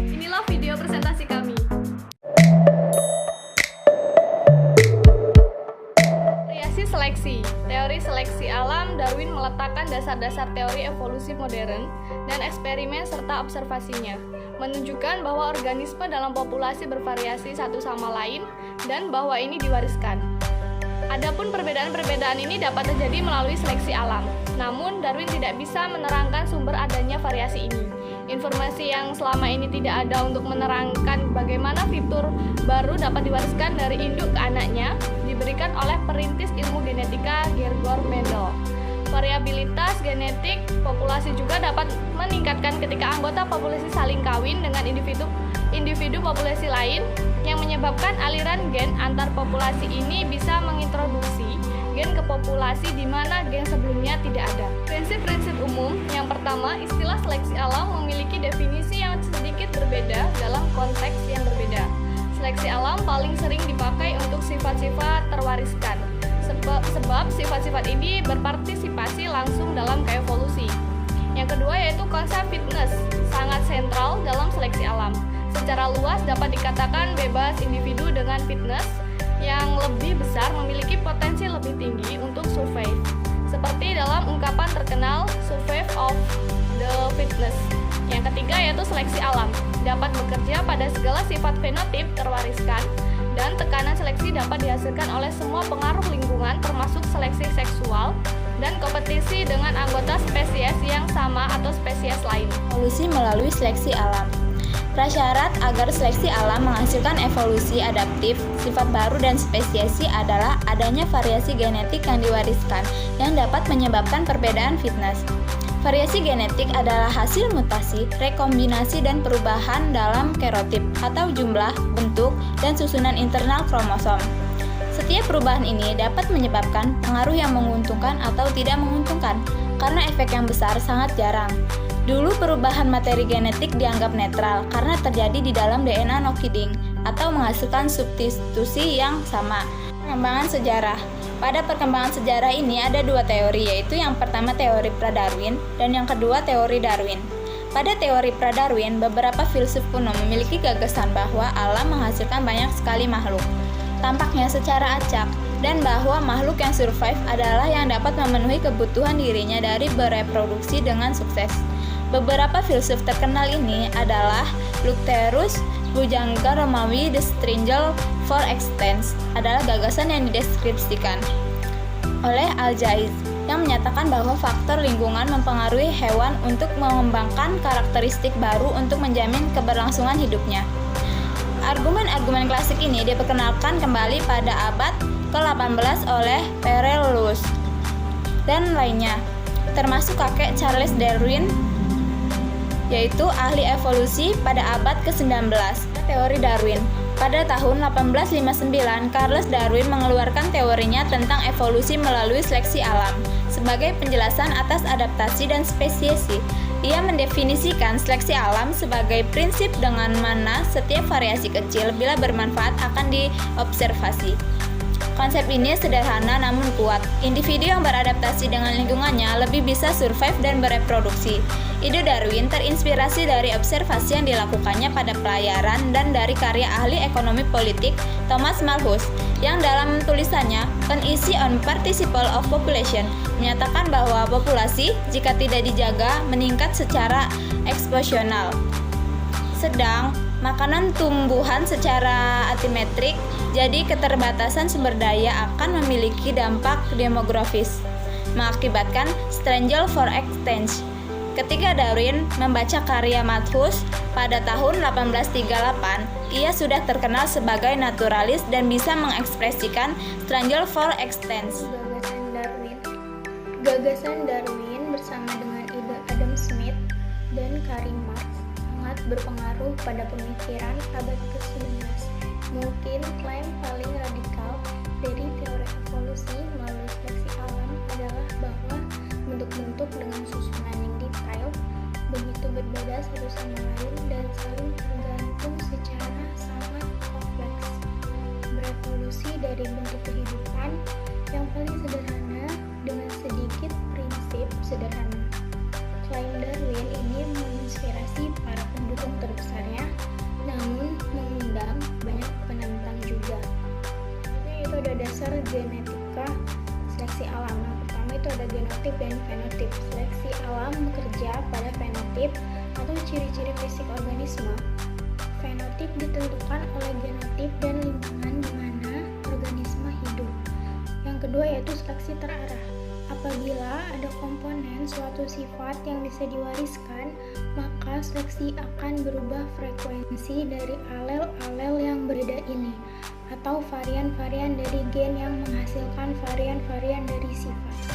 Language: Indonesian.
Inilah video presentasi kami. Variasi seleksi. Teori seleksi alam, Darwin meletakkan dasar-dasar teori evolusi modern dan eksperimen serta observasinya, menunjukkan bahwa organisme dalam populasi bervariasi satu sama lain dan bahwa ini diwariskan. Adapun perbedaan-perbedaan ini dapat terjadi melalui seleksi alam. Namun, Darwin tidak bisa menerangkan sumber adanya variasi ini. Informasi yang selama ini tidak ada untuk menerangkan bagaimana fitur baru dapat diwariskan dari induk ke anaknya diberikan oleh perintis ilmu genetika Gregor Mendel. Variabilitas genetik populasi juga dapat meningkatkan ketika anggota populasi saling kawin dengan individu populasi lain yang menyebabkan aliran gen antar populasi ini bisa mengintroduksi gen ke populasi di mana gen sebelumnya tidak ada. Prinsip-prinsip umum. Yang pertama, istilah seleksi alam memiliki definisi yang sedikit berbeda dalam konteks yang berbeda. Seleksi alam paling sering dipakai untuk sifat-sifat terwariskan, sebab sifat-sifat ini berpartisipasi langsung dalam keevolusi. Yang kedua yaitu konsep fitness, sangat sentral dalam seleksi alam. Secara luas dapat dikatakan bebas individu dengan fitness yang lebih besar memiliki potensi lebih tinggi untuk survive. Seperti dalam ungkapan terkenal survive of the fitness. Yang ketiga yaitu seleksi alam, dapat bekerja pada segala sifat fenotip terwariskan dan tekanan seleksi dapat dihasilkan oleh semua pengaruh lingkungan termasuk seleksi seksual dan kompetisi dengan anggota spesies yang sama atau spesies lain. Evolusi melalui seleksi alam. Prasyarat agar seleksi alam menghasilkan evolusi adaptif, sifat baru dan spesiesi adalah adanya variasi genetik yang diwariskan yang dapat menyebabkan perbedaan fitness. Variasi genetik adalah hasil mutasi, rekombinasi dan perubahan dalam karotip atau jumlah, bentuk, dan susunan internal kromosom. Setiap perubahan ini dapat menyebabkan pengaruh yang menguntungkan atau tidak menguntungkan, karena efek yang besar sangat jarang. Dulu perubahan materi genetik dianggap netral karena terjadi di dalam DNA no-killing atau menghasilkan substitusi yang sama. Perkembangan sejarah. Pada perkembangan sejarah ini ada dua teori, yaitu yang pertama teori pra-Darwin dan yang kedua teori Darwin. Pada teori pra-Darwin, beberapa filsuf kuno memiliki gagasan bahwa alam menghasilkan banyak sekali makhluk, tampaknya secara acak, dan bahwa makhluk yang survive adalah yang dapat memenuhi kebutuhan dirinya dari bereproduksi dengan sukses. Beberapa filsuf terkenal ini adalah Lucterus, Bujangga Romawi, The Strangle for Extents adalah gagasan yang dideskripsikan oleh Al-Jaiz yang menyatakan bahwa faktor lingkungan mempengaruhi hewan untuk mengembangkan karakteristik baru untuk menjamin keberlangsungan hidupnya. Argumen-argumen klasik ini diperkenalkan kembali pada abad ke-18 oleh Perellus dan lainnya, termasuk kakek Charles Darwin, yaitu ahli evolusi pada abad ke-19. Teori Darwin. Pada tahun 1859, Charles Darwin mengeluarkan teorinya tentang evolusi melalui seleksi alam sebagai penjelasan atas adaptasi dan spesiesi. Ia mendefinisikan seleksi alam sebagai prinsip dengan mana setiap variasi kecil bila bermanfaat akan diobservasi. Konsep ini sederhana namun kuat. Individu yang beradaptasi dengan lingkungannya lebih bisa survive dan bereproduksi. Ide Darwin terinspirasi dari observasi yang dilakukannya pada pelayaran dan dari karya ahli ekonomi politik Thomas Malthus yang dalam tulisannya An Essay on Participle of Population menyatakan bahwa populasi jika tidak dijaga meningkat secara eksponensial. Sedang makanan tumbuhan secara asimetrik, jadi keterbatasan sumber daya akan memiliki dampak demografis, mengakibatkan Strangle for Extents. Ketika Darwin membaca karya Malthus pada tahun 1838, ia sudah terkenal sebagai naturalis dan bisa mengekspresikan Strangle for Extents. Gagasan Darwin bersama dengan ide Adam Smith dan Karl Marx sangat berpengaruh pada pemikiran abad ke-19. Mungkin klaim paling radikal dari teori evolusi melalui seleksi alam adalah bahwa bentuk-bentuk dengan susunan yang detail begitu berbeda satu sama lain dan saling tergantung secara sangat kompleks. Berevolusi dari bentuk kehidupan dicontohkan yang paling sederhana dengan sedikit prinsip sederhana. Klaim Darwin ini menginspirasi para pendukung terbesarnya, namun mengundang banyak penentang juga. Itu ada dasar genetika seleksi alam. Yang pertama itu ada genotip dan fenotip. Seleksi alam bekerja pada fenotip atau ciri-ciri fisik organisme. Fenotip ditentukan oleh genotip dan lingkungan di mana organisme hidup. Yang kedua yaitu seleksi terarah. Apabila ada komponen suatu sifat yang bisa diwariskan, maka seleksi akan berubah frekuensi dari alel-alel yang berbeda ini, atau varian-varian dari gen yang menghasilkan varian-varian dari sifat.